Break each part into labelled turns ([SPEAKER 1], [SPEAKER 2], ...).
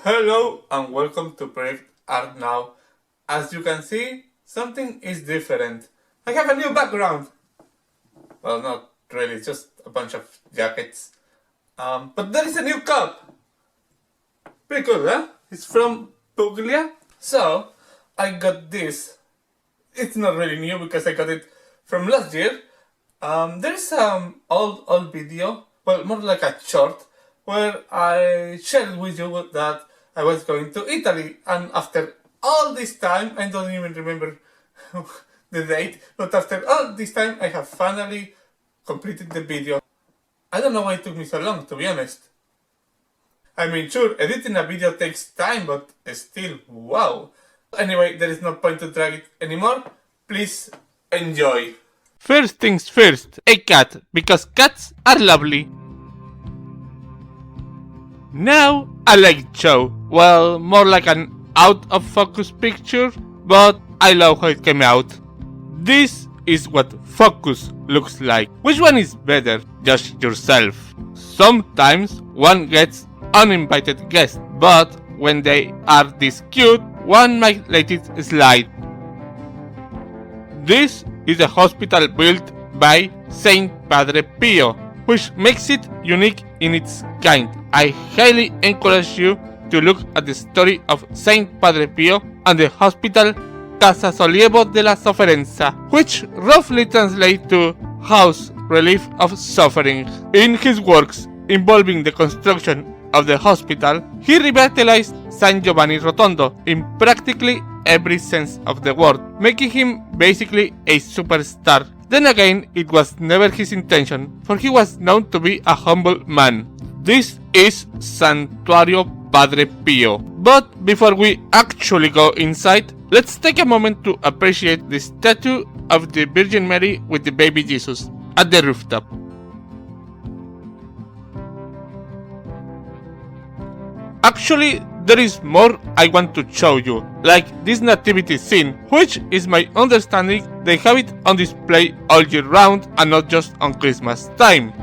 [SPEAKER 1] Hello and welcome to Project Art Now. As you can see, something is different. I have a new background. Well, not really, just a bunch of jackets. But there is a new cup. Pretty cool, huh? It's from Puglia. So, I got this. It's not really new because I got it from last year. There's some old video, well, more like a short, where I shared with you that I was going to Italy, and after all this time, I don't even remember the date, but after all this time, I have finally completed the video. I don't know why it took me so long, to be honest. I mean, sure, editing a video takes time, but still, wow. Anyway, there is no point to drag it anymore. Please enjoy.
[SPEAKER 2] First things first, a cat, because cats are lovely. Now, a light show. Well, more like an out of focus picture, but I love how it came out. This is what focus looks like. Which one is better? Judge yourself. Sometimes one gets uninvited guests, but when they are this cute, one might let it slide. This is a hospital built by Saint Padre Pio, which makes it unique in its kind. I highly encourage you to look at the story of Saint Padre Pio and the hospital Casa Sollievo della Sofferenza, which roughly translates to House Relief of Suffering. In his works involving the construction of the hospital, he revitalized San Giovanni Rotondo in practically every sense of the word, making him basically a superstar. Then again, it was never his intention, for he was known to be a humble man. This is Santuario Padre Pio. But before we actually go inside, let's take a moment to appreciate the statue of the Virgin Mary with the baby Jesus at the rooftop. Actually, there is more I want to show you, like this nativity scene, which is my understanding they have it on display all year round and not just on Christmas time.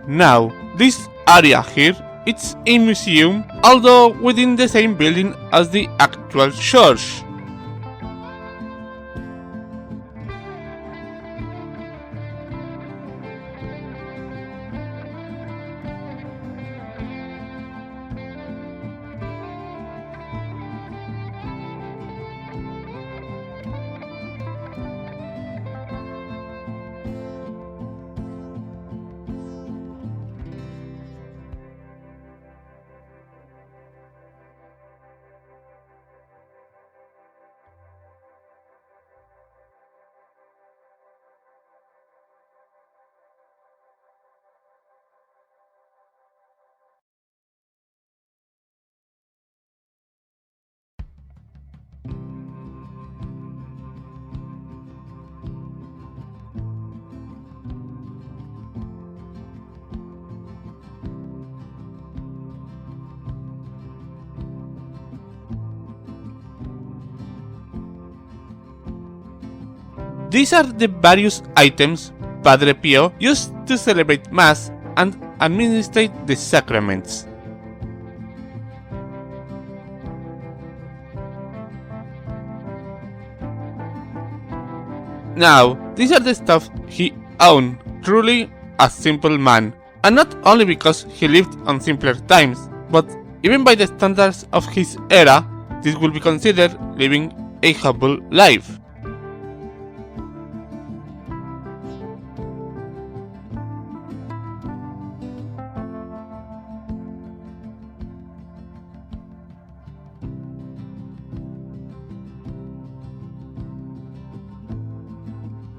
[SPEAKER 2] Now, this area here, it's a museum, although within the same building as the actual church. These are the various items Padre Pio used to celebrate Mass and administrate the sacraments. Now, these are the stuff he owned, truly a simple man. And not only because he lived on simpler times, but even by the standards of his era, this will be considered living a humble life.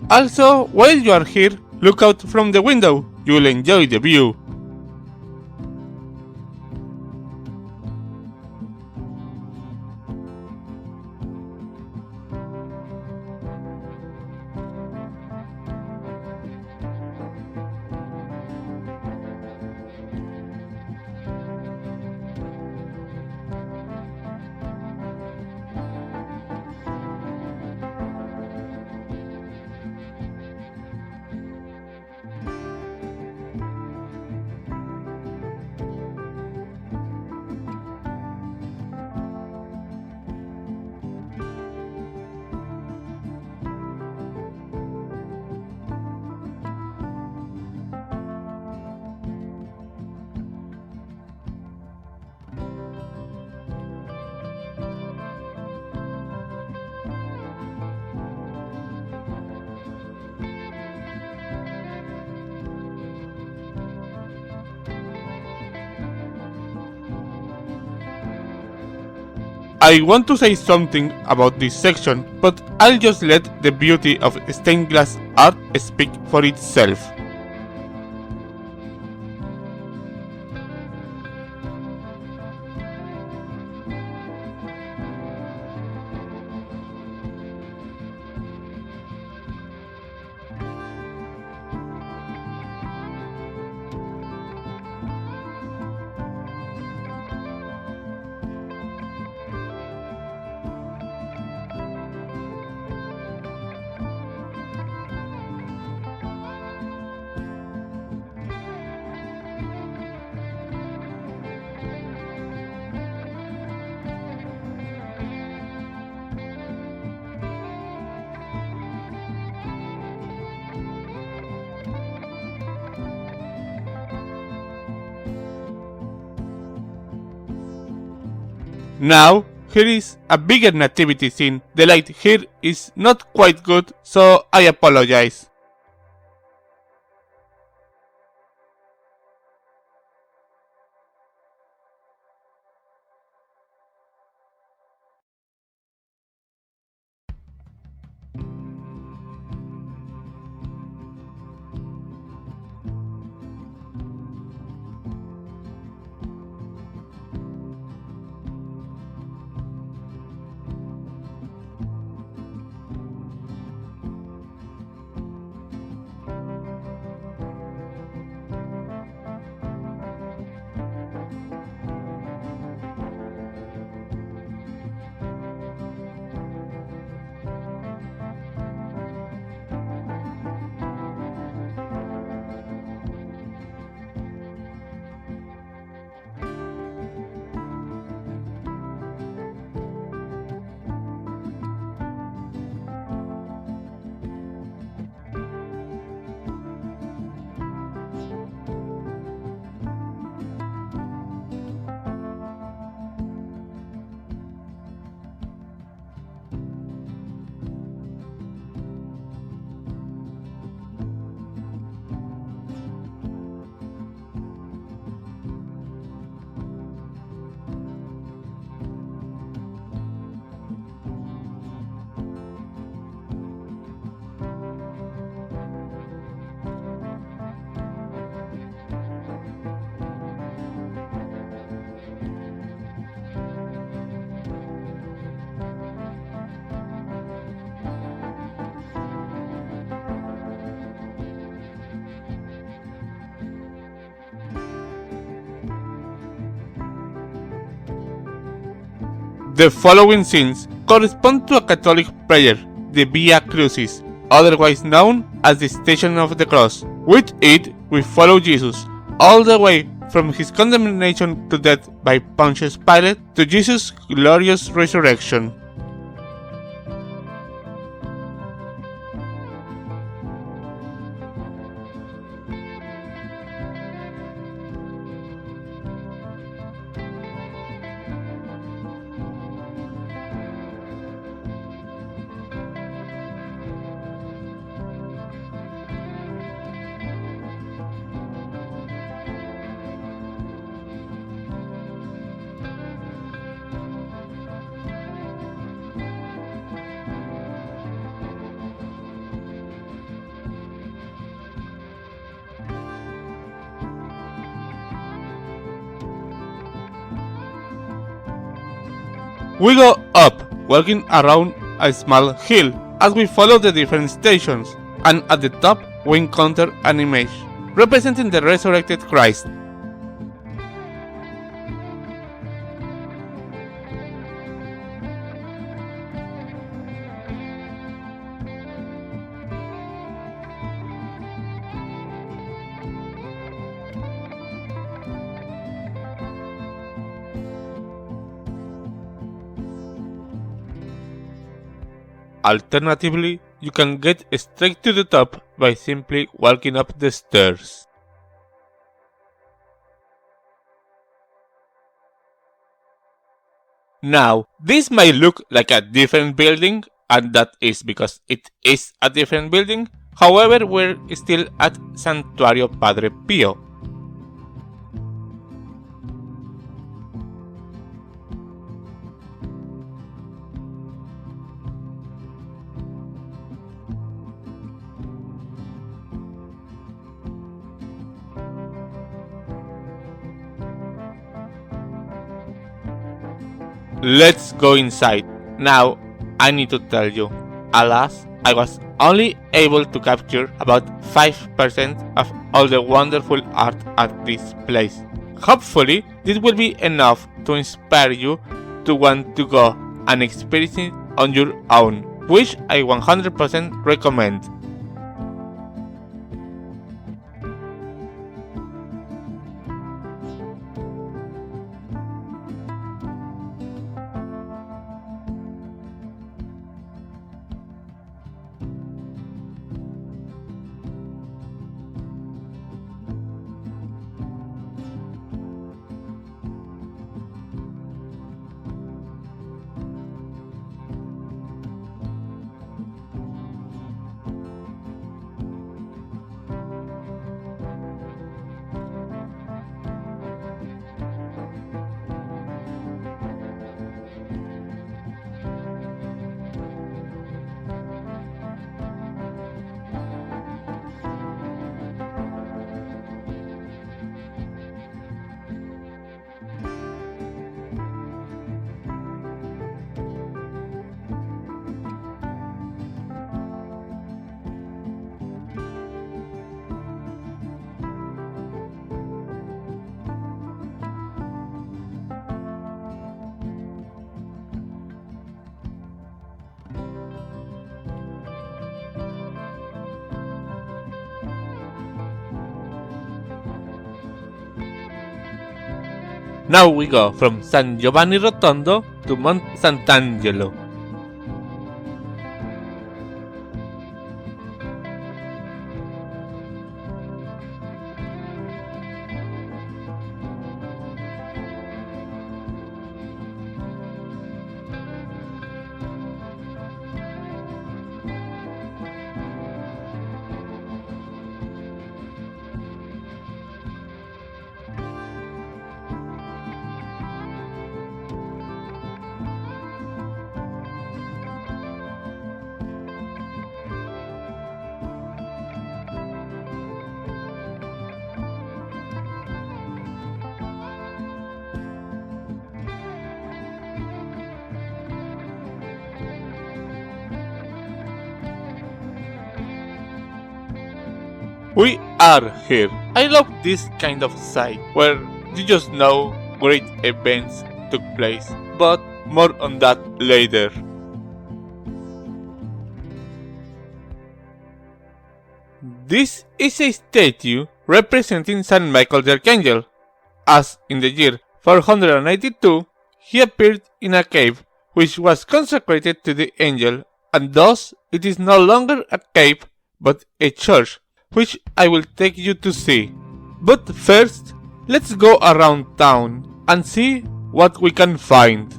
[SPEAKER 2] Also, while you are here, look out from the window. You will enjoy the view. I want to say something about this section, but I'll just let the beauty of stained glass art speak for itself. Now, here is a bigger nativity scene. The light here is not quite good, so I apologize. The following scenes correspond to a Catholic prayer, the Via Crucis, otherwise known as the Station of the Cross. With it, we follow Jesus all the way from his condemnation to death by Pontius Pilate to Jesus' glorious resurrection. We go up, walking around a small hill as we follow the different stations, and at the top we encounter an image representing the resurrected Christ. Alternatively, you can get straight to the top by simply walking up the stairs. Now, this may look like a different building, and that is because it is a different building. However, we're still at Santuario Padre Pio. Let's go inside. Now, I need to tell you, alas, I was only able to capture about 5% of all the wonderful art at this place. Hopefully, this will be enough to inspire you to want to go and experience it on your own, which I 100% recommend. Now we go from San Giovanni Rotondo to Mont Sant'Angelo. We are here. I love this kind of site where you just know great events took place, but more on that later. This is a statue representing Saint Michael the Archangel, as in the year 482 he appeared in a cave which was consecrated to the angel, and thus it is no longer a cave but a church, which I will take you to see. But first, let's go around town and see what we can find.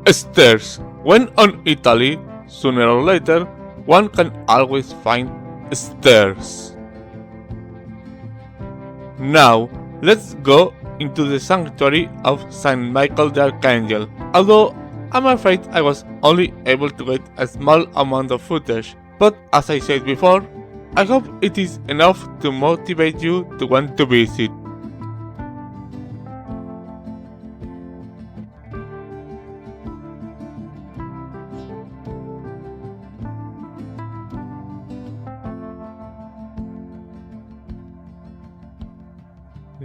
[SPEAKER 2] Stairs. When on Italy, sooner or later, one can always find stairs. Now, let's go into the sanctuary of Saint Michael the Archangel. Although I'm afraid I was only able to get a small amount of footage, but as I said before, I hope it is enough to motivate you to want to visit.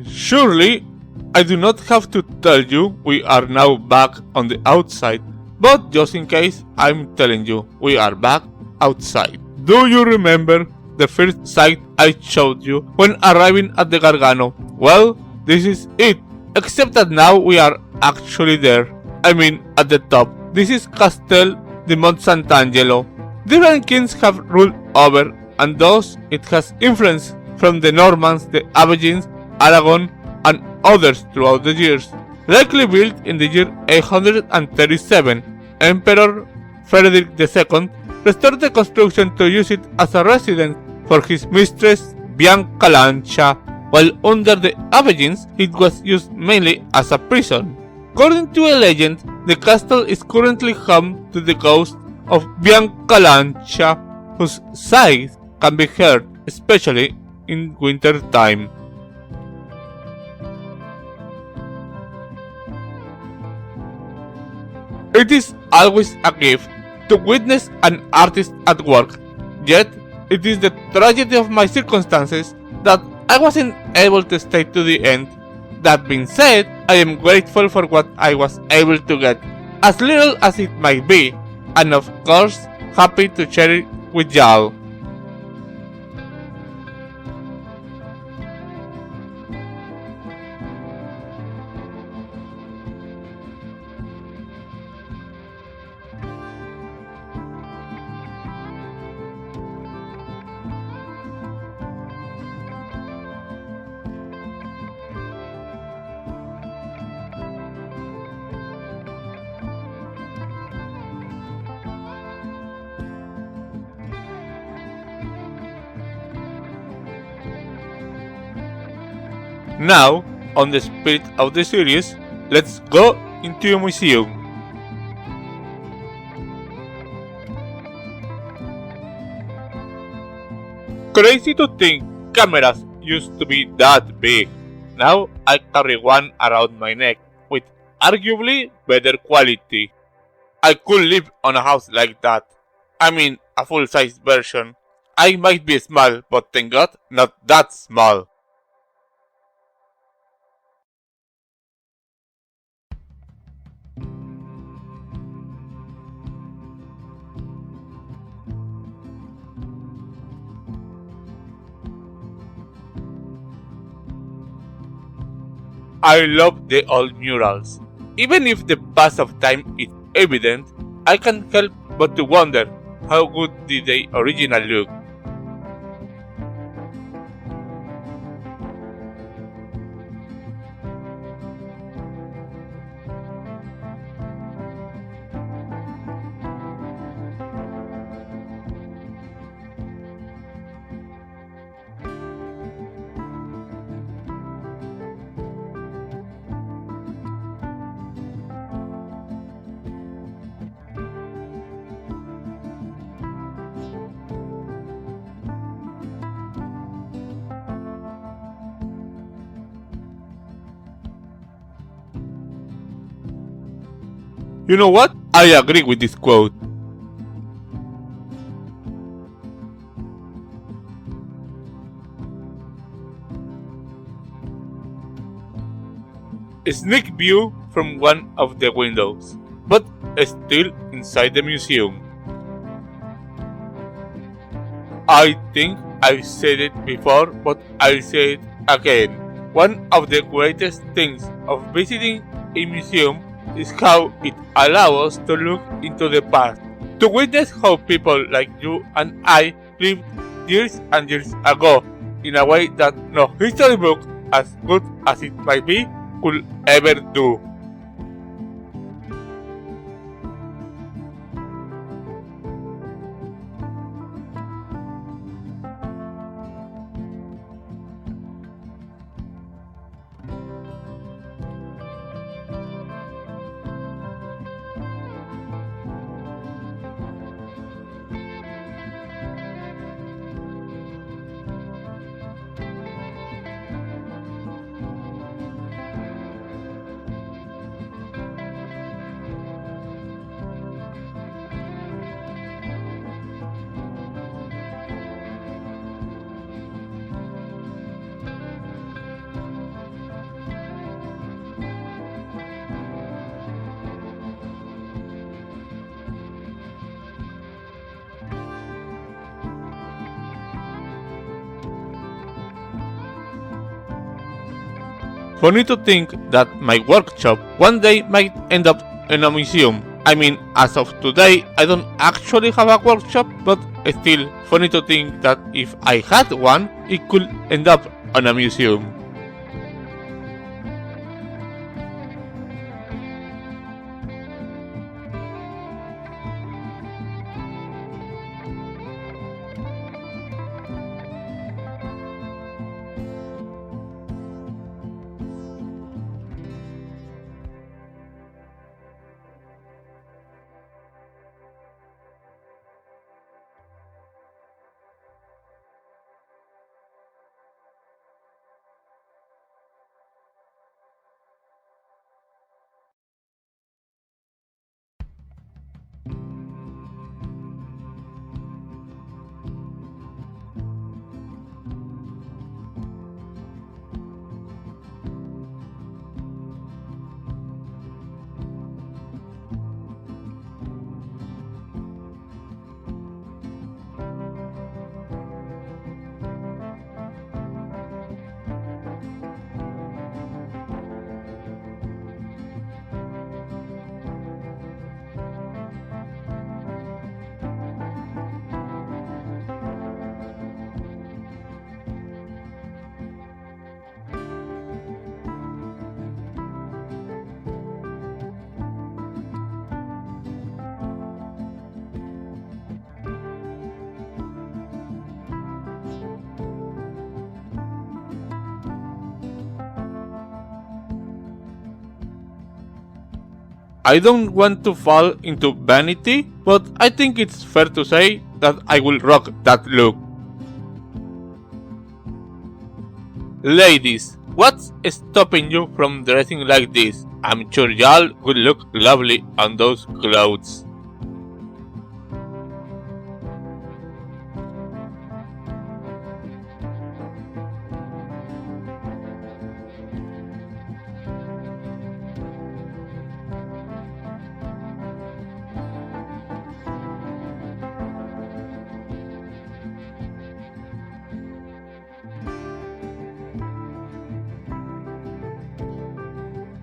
[SPEAKER 2] Surely, I do not have to tell you we are now back on the outside, but just in case, I'm telling you we are back outside. Do you remember the first sight I showed you when arriving at the Gargano? Well, this is it, except that now we are actually there. I mean, at the top. This is Castel di Mont Sant'Angelo. Different kings have ruled over, and thus it has influence from the Normans, the Angevins, Aragon, and others throughout the years. Likely built in the year 837, Emperor Frederick II restored the construction to use it as a residence for his mistress Bianca Lancia, while under the Angevins it was used mainly as a prison. According to a legend, the castle is currently home to the ghost of Bianca Lancia, whose sighs can be heard, especially in winter time. It is always a gift to witness an artist at work, yet it is the tragedy of my circumstances that I wasn't able to stay to the end. That being said, I am grateful for what I was able to get, as little as it might be, and of course, happy to share it with y'all. Now, on the spirit of the series, let's go into a museum. Crazy to think cameras used to be that big. Now I carry one around my neck with arguably better quality. I could live on a house like that. I mean, a full-size version. I might be small, but thank God, not that small. I love the old murals. Even if the pass of time is evident, I can't help but to wonder how good did they originally look. You know what? I agree with this quote. A sneak view from one of the windows, but still inside the museum. I think I've said it before, but I'll say it again. One of the greatest things of visiting a museum is how it allows us to look into the past, to witness how people like you and I lived years and years ago in a way that no history book, as good as it might be, could ever do. Funny to think that my workshop one day might end up in a museum. I mean, as of today, I don't actually have a workshop, but still funny to think that if I had one, it could end up in a museum. I don't want to fall into vanity, but I think it's fair to say that I will rock that look. Ladies, what's stopping you from dressing like this? I'm sure y'all would look lovely on those clothes.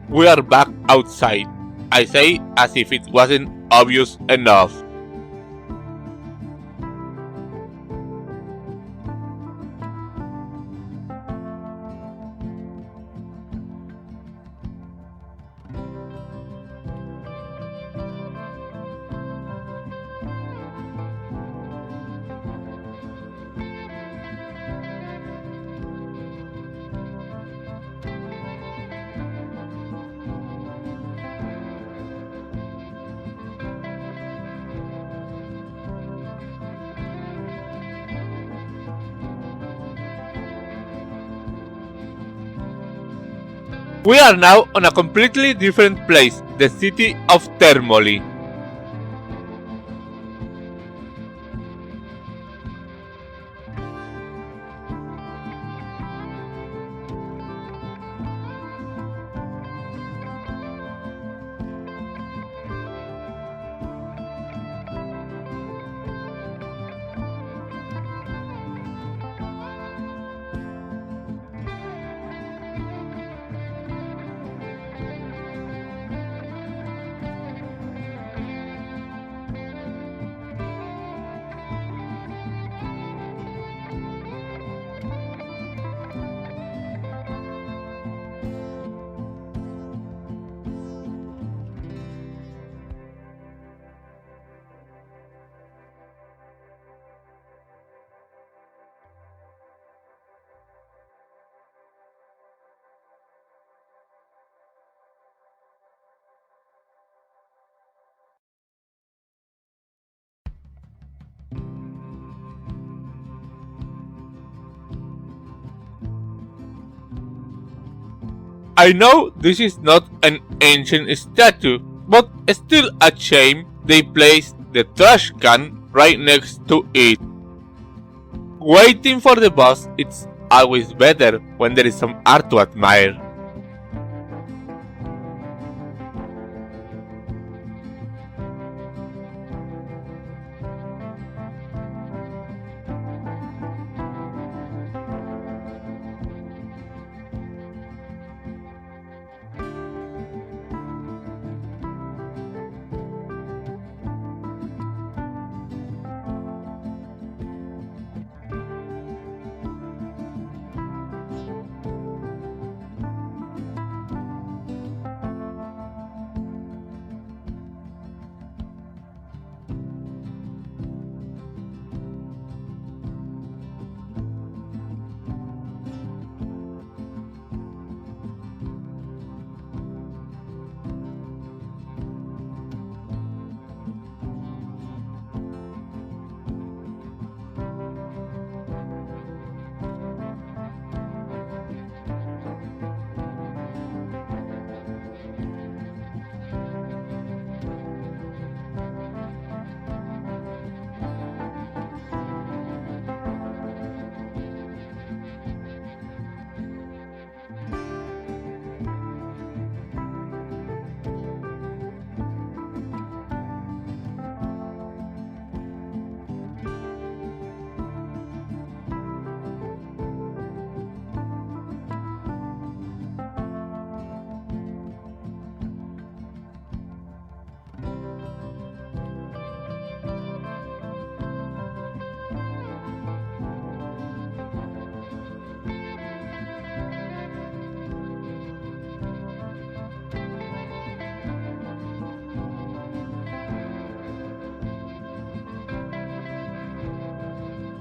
[SPEAKER 2] We are back outside. I say as if it wasn't obvious enough. We are now on a completely different place, the city of Thermoli. I know this is not an ancient statue, but still a shame they placed the trash can right next to it. Waiting for the bus, it's always better when there is some art to admire.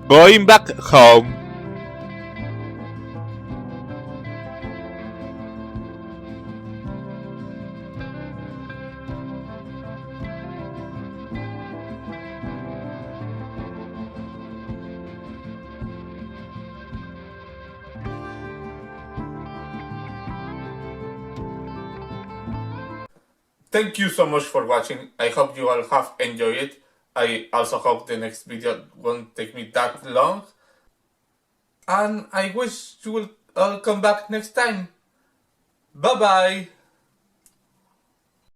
[SPEAKER 2] going back home.
[SPEAKER 1] Thank you so much for watching. I hope you all have enjoyed it. I also hope the next video won't take me that long. And I wish you will all come back next time. Bye bye.